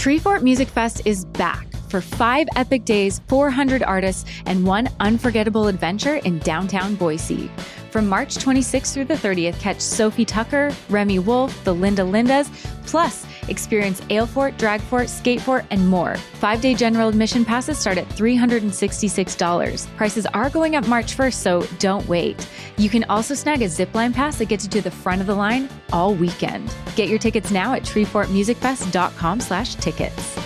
Treefort Music Fest is back for 5 epic days, 400 artists, and 1 unforgettable adventure in downtown Boise. From March 26th through the 30th, catch Sophie Tucker, Remy Wolf, the Linda Lindas, plus experience Ailfort, Dragfort, Skatefort, and more. 5-day general admission passes start at $366. Prices are going up March 1st, so don't wait. You can also snag a zipline pass that gets you to the front of the line all weekend. Get your tickets now at treefortmusicfest.com/tickets.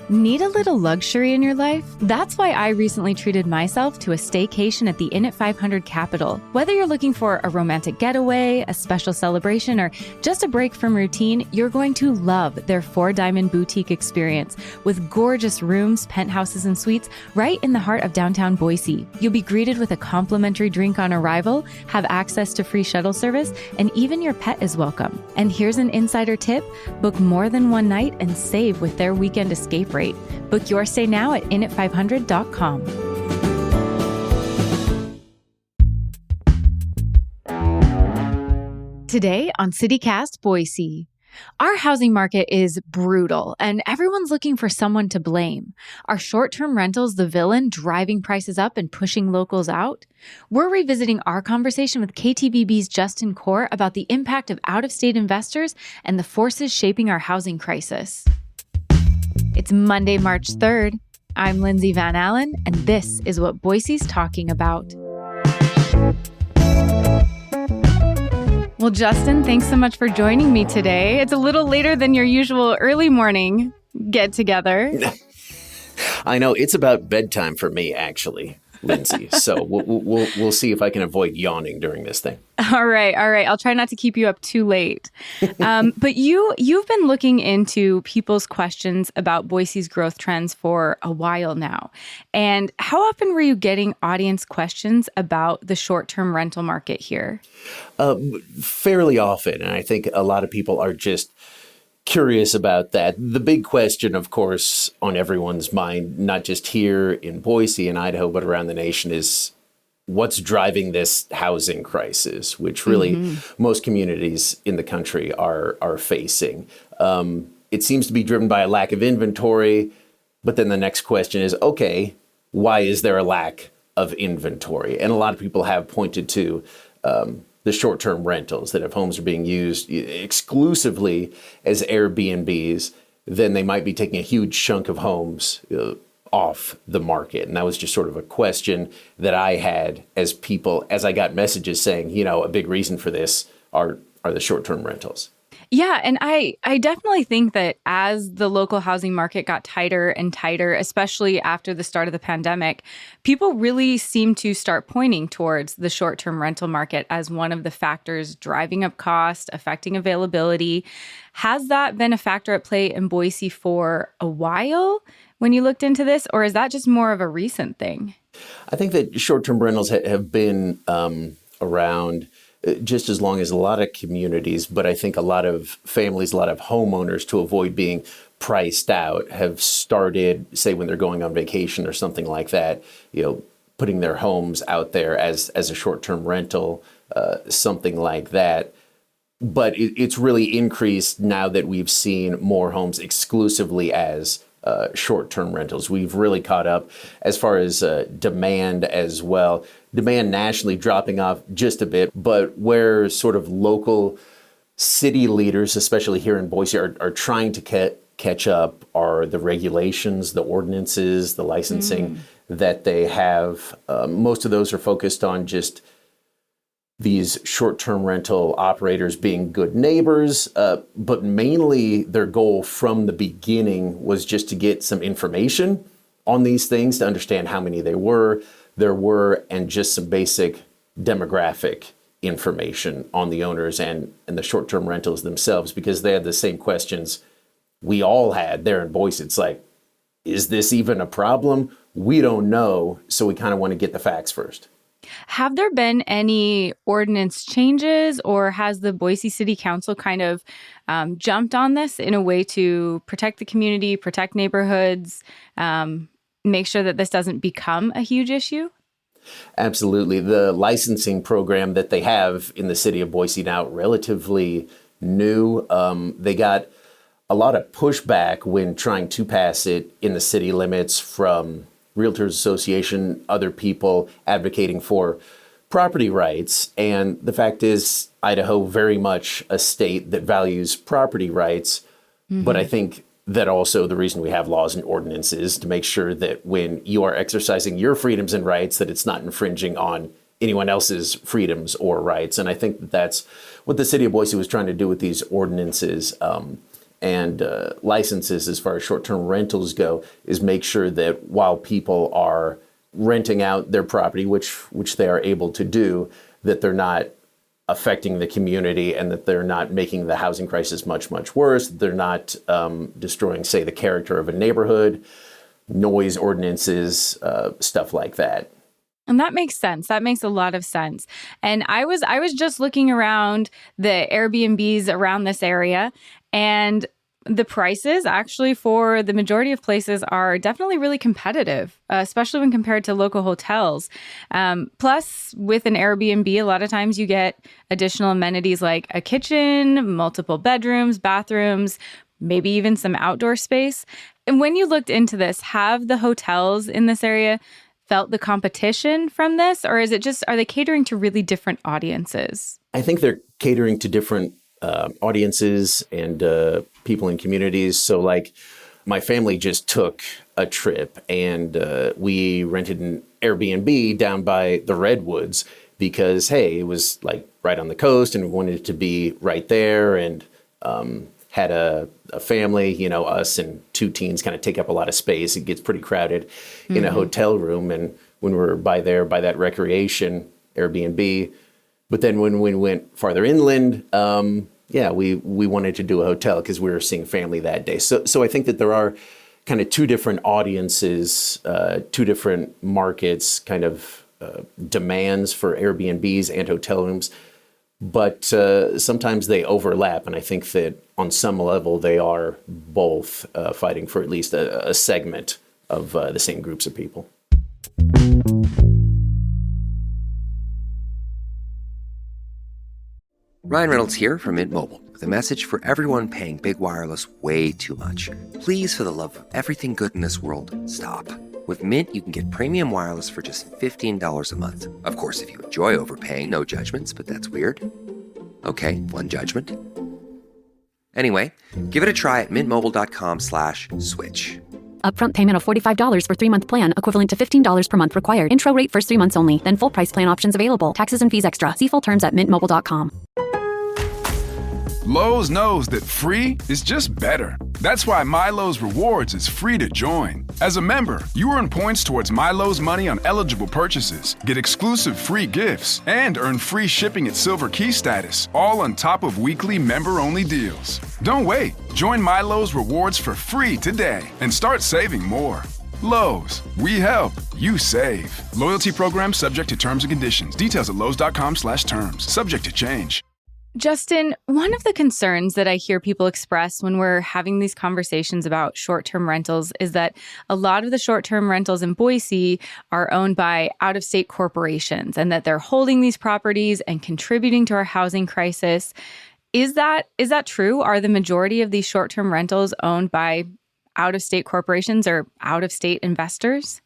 Need a little luxury in your life? That's why I recently treated myself to a staycation at the Inn at 500 Capitol. Whether you're looking for a romantic getaway, a special celebration, or just a break from routine, you're going to love their 4-diamond boutique experience with gorgeous rooms, penthouses, and suites right in the heart of downtown Boise. You'll be greeted with a complimentary drink on arrival, have access to free shuttle service, and even your pet is welcome. And here's an insider tip: book more than one night and save with their weekend escape rate. Book your stay now at inat500.com. Today on CityCast Boise. Our housing market is brutal, and everyone's looking for someone to blame. Are short-term rentals the villain, driving prices up and pushing locals out? We're revisiting our conversation with KTVB's Justin Core about the impact of out-of-state investors and the forces shaping our housing crisis. It's Monday, March 3rd. I'm Lindsay Van Allen, and this is what Boise's talking about. Well, Justin, thanks so much for joining me today. It's a little later than your usual early morning get-together. I know. It's about bedtime for me, actually, Lindsay. So we'll see if I can avoid yawning during this thing. All right. I'll try not to keep you up too late. But you've been looking into people's questions about Boise's growth trends for a while now. And how often were you getting audience questions about the short-term rental market here? Fairly often. And I think a lot of people are just curious about that. The big question, of course, on everyone's mind, not just here in Boise and Idaho, but around the nation, is what's driving this housing crisis, which really most communities in the country are facing. It seems to be driven by a lack of inventory, but then the next question is, okay, why is there a lack of inventory? And a lot of people have pointed to the short-term rentals, that if homes are being used exclusively as Airbnbs, then they might be taking a huge chunk of homes off the market. And that was just sort of a question that I had as I got messages saying, a big reason for this are the short-term rentals. Yeah, and I definitely think that as the local housing market got tighter and tighter, especially after the start of the pandemic, people really seem to start pointing towards the short-term rental market as one of the factors driving up cost, affecting availability. Has that been a factor at play in Boise for a while when you looked into this, or is that just more of a recent thing? I think that short-term rentals have been around just as long as a lot of communities, but I think a lot of families, a lot of homeowners, to avoid being priced out, have started, say when they're going on vacation or something like that, putting their homes out there as a short-term rental, something like that. But it's really increased now that we've seen more homes exclusively as short-term rentals. We've really caught up as far as demand as well. Demand nationally dropping off just a bit, but where sort of local city leaders, especially here in Boise, are trying to catch up are the regulations, the ordinances, the licensing that they have. Most of those are focused on just these short-term rental operators being good neighbors, but mainly their goal from the beginning was just to get some information on these things, to understand how many there were, and just some basic demographic information on the owners and the short-term rentals themselves, because they had the same questions we all had there in Boise. It's like, is this even a problem? We don't know, so we kind of want to get the facts first. Have there been any ordinance changes, or has the Boise City Council kind of jumped on this in a way to protect the community, protect neighborhoods, make sure that this doesn't become a huge issue? Absolutely. The licensing program that they have in the city of Boise now, relatively new. They got a lot of pushback when trying to pass it in the city limits from Realtors Association, other people advocating for property rights. And the fact is, Idaho very much a state that values property rights. But I think that also the reason we have laws and ordinances to make sure that when you are exercising your freedoms and rights, that it's not infringing on anyone else's freedoms or rights. And I think that that's what the city of Boise was trying to do with these ordinances and licenses as far as short-term rentals go, is make sure that while people are renting out their property, which they are able to do, that they're not affecting the community and that they're not making the housing crisis much, much worse. They're not destroying, say, the character of a neighborhood, noise ordinances, stuff like that. And that makes sense. That makes a lot of sense. And I was just looking around the Airbnbs around this area, and the prices actually for the majority of places are definitely really competitive, especially when compared to local hotels. Plus, with an Airbnb, a lot of times you get additional amenities like a kitchen, multiple bedrooms, bathrooms, maybe even some outdoor space. And when you looked into this, have the hotels in this area felt the competition from this, or is it just, are they catering to really different audiences? I think they're catering to different audiences and people in communities. So like my family just took a trip and we rented an Airbnb down by the Redwoods because, hey, it was like right on the coast and we wanted it to be right there, and had a family, you know, us and two teens kind of take up a lot of space. It gets pretty crowded in a hotel room. And when we're by that recreation Airbnb, but then when we went farther inland, we wanted to do a hotel because we were seeing family that day. So I think that there are kind of two different audiences, two different markets, kind of demands for Airbnbs and hotel rooms. But sometimes they overlap, and I think that on some level they are both fighting for at least a segment of the same groups of people. Ryan Reynolds here from Mint Mobile with a message for everyone paying big wireless way too much. Please, for the love of everything good in this world, stop. With Mint, you can get premium wireless for just $15 a month. Of course, if you enjoy overpaying, no judgments, but that's weird. Okay, one judgment. Anyway, give it a try at mintmobile.com/switch. Upfront payment of $45 for 3-month plan, equivalent to $15 per month required. Intro rate first 3 months only, then full price plan options available. Taxes and fees extra. See full terms at mintmobile.com. Lowe's knows that free is just better. That's why MyLowe's Rewards is free to join. As a member, you earn points towards MyLowe's money on eligible purchases, get exclusive free gifts, and earn free shipping at Silver Key status, all on top of weekly member-only deals. Don't wait. Join MyLowe's Rewards for free today and start saving more. Lowe's, we help, you save. Loyalty program subject to terms and conditions. Details at lowes.com/terms. Subject to change. Justin, one of the concerns that I hear people express when we're having these conversations about short-term rentals is that a lot of the short-term rentals in Boise are owned by out-of-state corporations and that they're holding these properties and contributing to our housing crisis. Is that true? Are the majority of these short-term rentals owned by out-of-state corporations or out-of-state investors?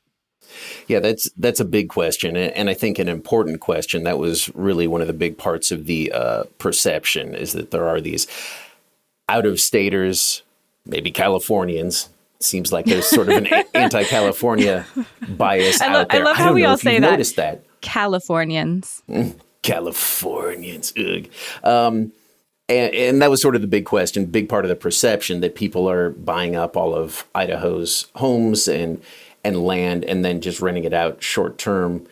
Yeah, that's a big question, and I think an important question. That was really one of the big parts of the perception, is that there are these out-of-staters, maybe Californians. Seems like there's sort of an anti-California bias out there. I love how we all say that. Noticed that. Californians. Californians. Ugh. And that was sort of the big question, big part of the perception, that people are buying up all of Idaho's homes and land and then just renting it out short term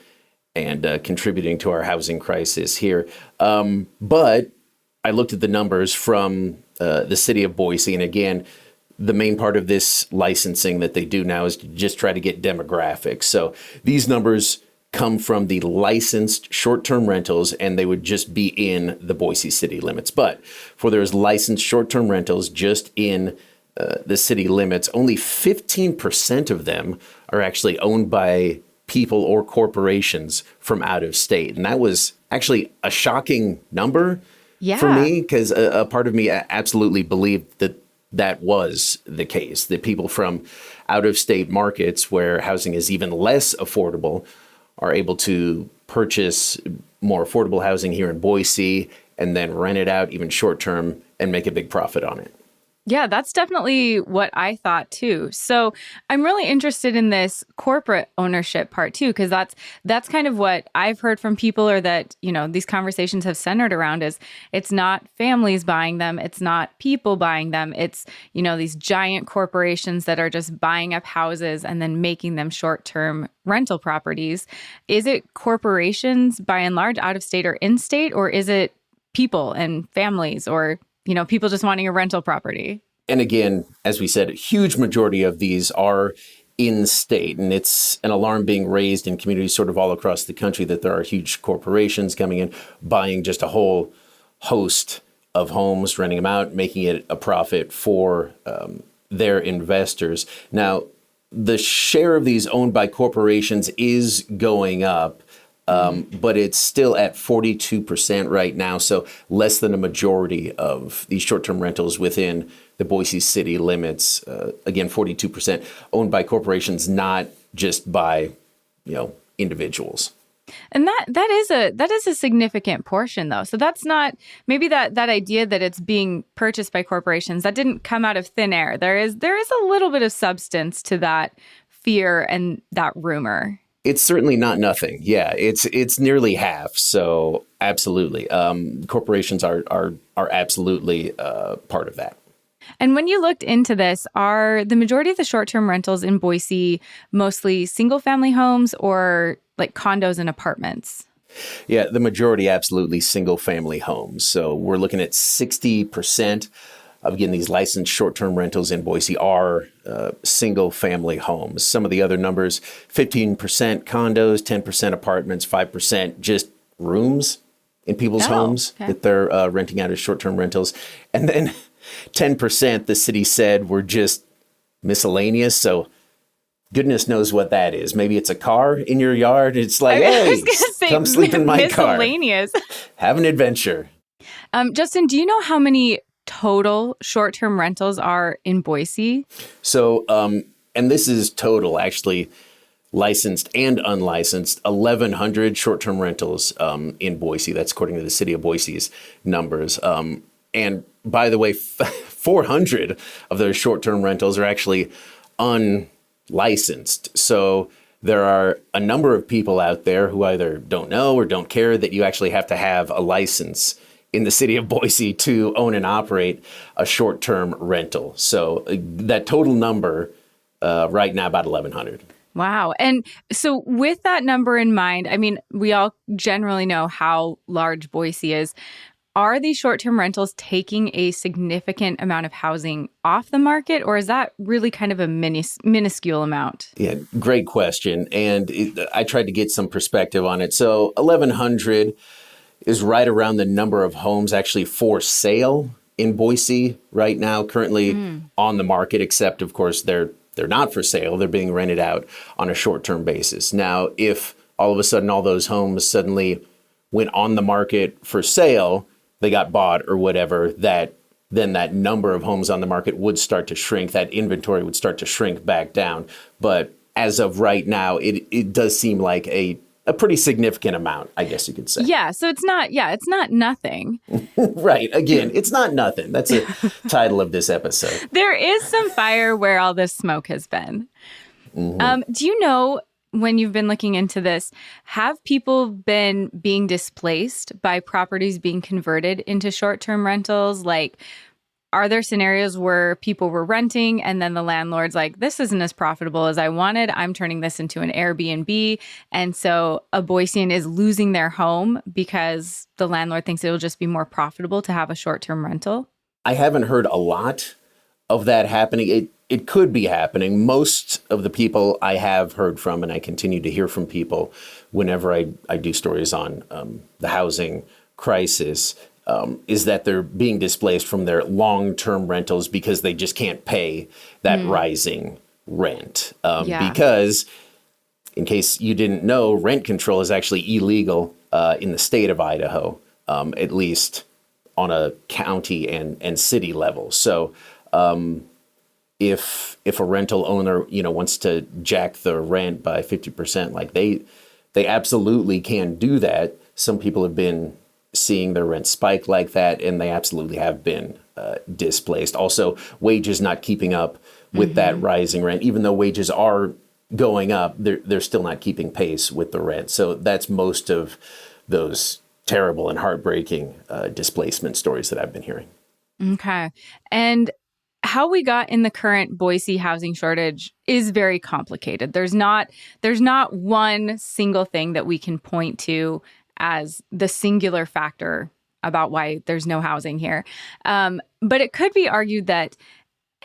and contributing to our housing crisis here. But I looked at the numbers from the city of Boise. And again, the main part of this licensing that they do now is to just try to get demographics. So these numbers come from the licensed short-term rentals, and they would just be in the Boise city limits. But for those licensed short-term rentals just in the city limits, only 15% of them are actually owned by people or corporations from out of state. And that was actually a shocking number for Yeah. me, because a part of me absolutely believed that that was the case, that people from out of state markets where housing is even less affordable are able to purchase more affordable housing here in Boise and then rent it out even short term and make a big profit on it. Yeah, that's definitely what I thought too. So I'm really interested in this corporate ownership part too, because that's kind of what I've heard from people, or that, these conversations have centered around, is it's not families buying them, it's not people buying them, it's, these giant corporations that are just buying up houses and then making them short-term rental properties. Is it corporations by and large, out of state or in state, or is it people and families, or people just wanting a rental property? And again, as we said, a huge majority of these are in state. And it's an alarm being raised in communities sort of all across the country that there are huge corporations coming in, buying just a whole host of homes, renting them out, making it a profit for their investors. Now, the share of these owned by corporations is going up. But it's still at 42% right now, so less than a majority of these short-term rentals within the Boise city limits. Again, 42% owned by corporations, not just by, individuals. And that is a significant portion, though. So that's not, maybe that idea that it's being purchased by corporations, that didn't come out of thin air. There is a little bit of substance to that fear and that rumor. It's certainly not nothing. Yeah, it's nearly half. So absolutely, corporations are absolutely part of that. And when you looked into this, are the majority of the short-term rentals in Boise mostly single-family homes or like condos and apartments? Yeah, the majority absolutely single-family homes. So we're looking at 60% of, again, these licensed short-term rentals in Boise are single-family homes. Some of the other numbers, 15% condos, 10% apartments, 5% just rooms in people's homes that they're renting out as short-term rentals. And then 10%, the city said, were just miscellaneous. So goodness knows what that is. Maybe it's a car in your yard. It's like, hey, come sleep in my car. Miscellaneous. Have an adventure. Justin, do you know how many total short-term rentals are in Boise? So, and this is total, actually, licensed and unlicensed, 1,100 short-term rentals in Boise. That's according to the city of Boise's numbers. And by the way, 400 of those short-term rentals are actually unlicensed. So there are a number of people out there who either don't know or don't care that you actually have to have a license in the city of Boise to own and operate a short-term rental. So that total number right now, about 1,100. Wow. And so with that number in mind, I mean, we all generally know how large Boise is. Are these short-term rentals taking a significant amount of housing off the market, or is that really kind of a minuscule amount? Yeah, great question. And I tried to get some perspective on it. So 1,100 is right around the number of homes actually for sale in Boise right now, currently on the market, except, of course, they're not for sale. They're being rented out on a short-term basis. Now, if all of a sudden all those homes suddenly went on the market for sale, they got bought or whatever, then that number of homes on the market would start to shrink. That inventory would start to shrink back down. But as of right now, it does seem like a pretty significant amount, I guess you could say. Yeah, so it's not nothing. Right. Again, it's not nothing. That's the title of this episode. There is some fire where all this smoke has been. Do you know, when you've been looking into this, have people been being displaced by properties being converted into short-term rentals? Like, are there scenarios where people were renting and then the landlord's like, this isn't as profitable as I wanted, I'm turning this into an Airbnb. And so a Boisean is losing their home because the landlord thinks it'll just be more profitable to have a short-term rental? I haven't heard a lot of that happening. It could be happening. Most of the people I have heard from, and I continue to hear from people whenever I do stories on the housing crisis, is that they're being displaced from their long-term rentals because they just can't pay that rising rent. Because, in case you didn't know, rent control is actually illegal in the state of Idaho, at least on a county and city level. So if a rental owner, wants to jack the rent by 50%, like they absolutely can do that. Some people have been seeing their rent spike like that, and they absolutely have been displaced. Also, wages not keeping up with that rising rent. Even though wages are going up, they're still not keeping pace with the rent. So that's most of those terrible and heartbreaking displacement stories that I've been hearing. Okay. And how we got in the current Boise housing shortage is very complicated. There's not one single thing that we can point to as the singular factor about why there's no housing here. But it could be argued that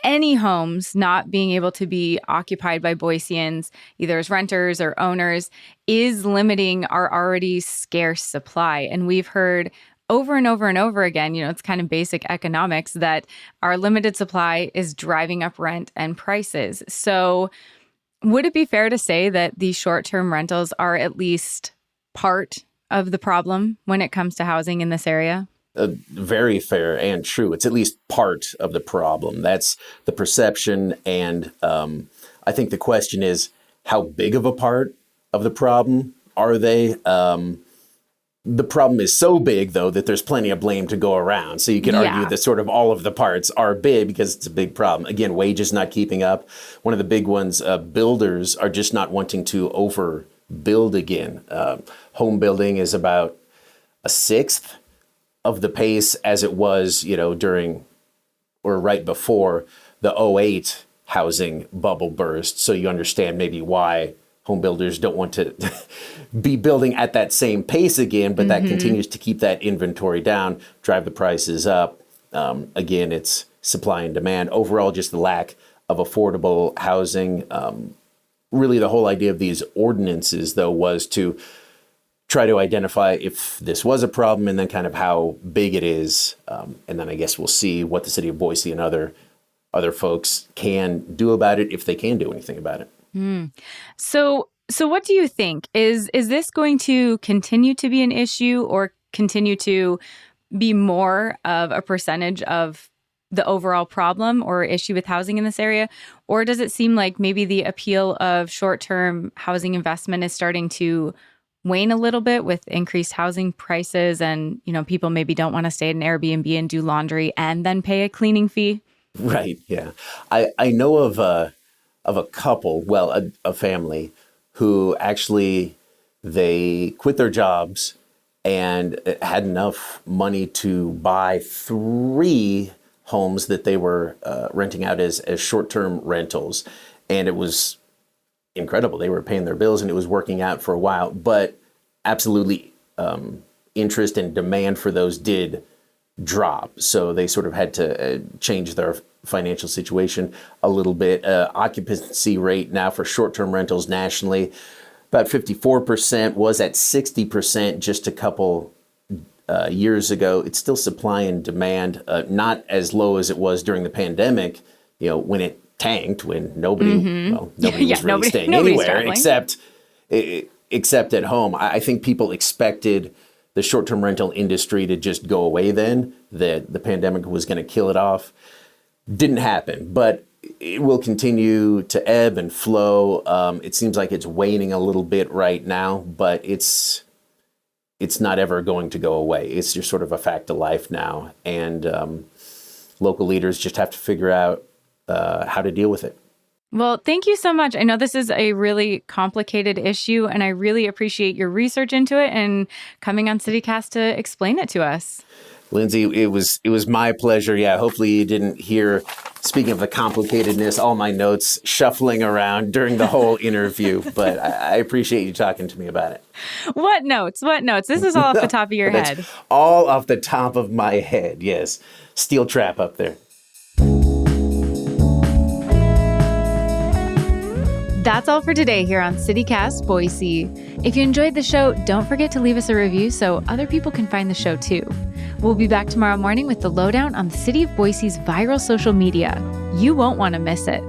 any homes not being able to be occupied by Boiseans, either as renters or owners, is limiting our already scarce supply. And we've heard over and over and over again, it's kind of basic economics, that our limited supply is driving up rent and prices. So would it be fair to say that these short-term rentals are at least part of the problem when it comes to housing in this area? Very fair and true. It's at least part of the problem. That's the perception. And I think the question is, how big of a part of the problem are they? The problem is so big, though, that there's plenty of blame to go around. So you could argue that sort of all of the parts are big because it's a big problem. Again, wages not keeping up. One of the big ones, builders are just not wanting to overbuild again. Home building is about a sixth of the pace as it was, during or right before the '08 housing bubble burst. So you understand maybe why home builders don't want to be building at that same pace again, but that continues to keep that inventory down, drive the prices up. Again, it's supply and demand. Overall, just the lack of affordable housing. Really, the whole idea of these ordinances, though, was to try to identify if this was a problem and then kind of how big it is. And then I guess we'll see what the city of Boise and other folks can do about it, if they can do anything about it. So what do you think? Is this going to continue to be an issue or continue to be more of a percentage of the overall problem or issue with housing in this area? Or does it seem like maybe the appeal of short-term housing investment is starting to wane a little bit with increased housing prices, and people maybe don't want to stay at an Airbnb and do laundry and then pay a cleaning fee? Right. Yeah. I know of a couple, a family who actually they quit their jobs and had enough money to buy 3 homes that they were renting out as short-term rentals, and it was incredible. They were paying their bills and it was working out for a while, but absolutely interest and demand for those did drop. So they sort of had to change their financial situation a little bit. Occupancy rate now for short-term rentals nationally, about 54%, was at 60% just a couple years ago. It's still supply and demand, not as low as it was during the pandemic, when it tanked, when nobody was really staying anywhere except at home. I think people expected the short-term rental industry to just go away then, that the pandemic was going to kill it off. Didn't happen, but it will continue to ebb and flow. It seems like it's waning a little bit right now, but it's not ever going to go away. It's just sort of a fact of life now, and local leaders just have to figure out how to deal with it. Well, thank you so much. I know this is a really complicated issue, and I really appreciate your research into it and coming on CityCast to explain it to us. Lindsay, it was my pleasure. Yeah, hopefully you didn't hear, speaking of the complicatedness, all my notes shuffling around during the whole interview, but I appreciate you talking to me about it. What notes? This is all off the top of your head. All off the top of my head, yes. Steel trap up there. That's all for today here on CityCast Boise. If you enjoyed the show, don't forget to leave us a review so other people can find the show too. We'll be back tomorrow morning with the lowdown on the city of Boise's viral social media. You won't want to miss it.